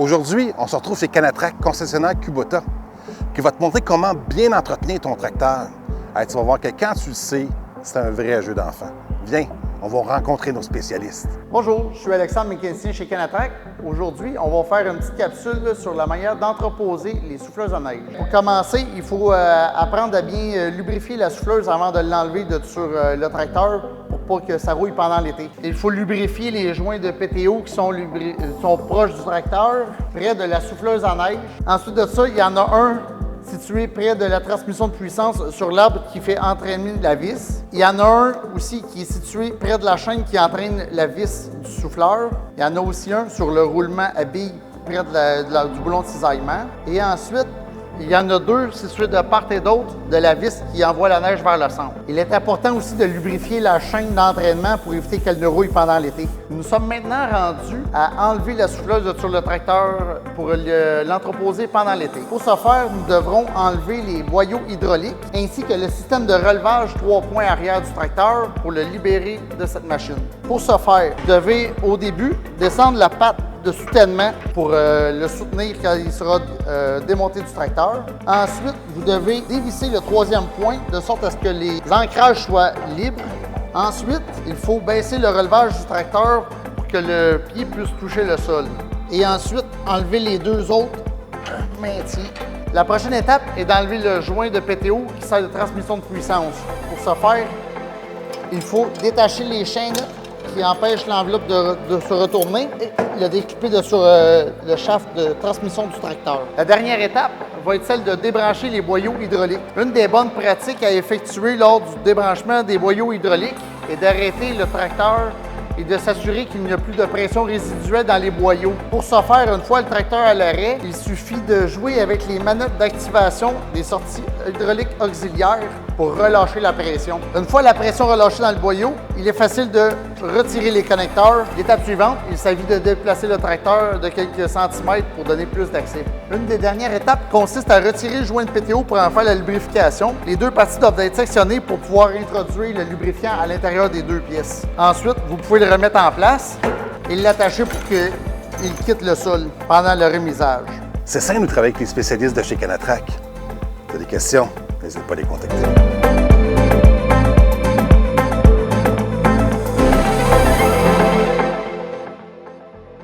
Aujourd'hui, on se retrouve chez Canatrac, concessionnaire Kubota, qui va te montrer comment bien entretenir ton tracteur. Hey, tu vas voir que quand tu le sais, c'est un vrai jeu d'enfant. Viens, on va rencontrer nos spécialistes. Bonjour, je suis Alexandre, mécanicien chez Canatrac. Aujourd'hui, on va faire une petite capsule sur la manière d'entreposer les souffleuses à neige. Pour commencer, il faut apprendre à bien lubrifier la souffleuse avant de l'enlever sur le tracteur pour pas que ça rouille pendant l'été. Il faut lubrifier les joints de PTO qui sont proches du tracteur, près de la souffleuse à neige. Ensuite de ça, il y en a un situé près de la transmission de puissance sur l'arbre qui fait entraîner la vis. Il y en a un aussi qui est situé près de la chaîne qui entraîne la vis du souffleur. Il y en a aussi un sur le roulement à billes près du boulon de cisaillement. Et ensuite, il y en a deux situés de part et d'autre de la vis qui envoie la neige vers le centre. Il est important aussi de lubrifier la chaîne d'entraînement pour éviter qu'elle ne rouille pendant l'été. Nous sommes maintenant rendus à enlever la souffleuse sur le tracteur pour l'entreposer pendant l'été. Pour ce faire, nous devrons enlever les boyaux hydrauliques ainsi que le système de relevage 3 points arrière du tracteur pour le libérer de cette machine. Pour ce faire, vous devez au début descendre la patte de soutènement pour le soutenir quand il sera démonté du tracteur. Ensuite, vous devez dévisser le 3e point de sorte à ce que les ancrages soient libres. Ensuite, il faut baisser le relevage du tracteur pour que le pied puisse toucher le sol. Et ensuite, enlever les deux autres maintiens. La prochaine étape est d'enlever le joint de PTO qui sert de transmission de puissance. Pour ce faire, il faut détacher les chaînettes qui empêchent l'enveloppe de se retourner et le découper sur le shaft de transmission du tracteur. La dernière étape va être celle de débrancher les boyaux hydrauliques. Une des bonnes pratiques à effectuer lors du débranchement des boyaux hydrauliques est d'arrêter le tracteur et de s'assurer qu'il n'y a plus de pression résiduelle dans les boyaux. Pour ce faire, une fois le tracteur à l'arrêt, il suffit de jouer avec les manettes d'activation des sorties hydrauliques auxiliaires pour relâcher la pression. Une fois la pression relâchée dans le boyau, il est facile de retirer les connecteurs. L'étape suivante, il s'agit de déplacer le tracteur de quelques centimètres pour donner plus d'accès. Une des dernières étapes consiste à retirer le joint de PTO pour en faire la lubrification. Les deux parties doivent être sectionnées pour pouvoir introduire le lubrifiant à l'intérieur des deux pièces. Ensuite, vous pouvez le remettre en place et l'attacher pour qu'il quitte le sol pendant le remisage. C'est simple de travailler avec les spécialistes de chez Canatrac. Si tu as des questions, n'hésite pas à les contacter.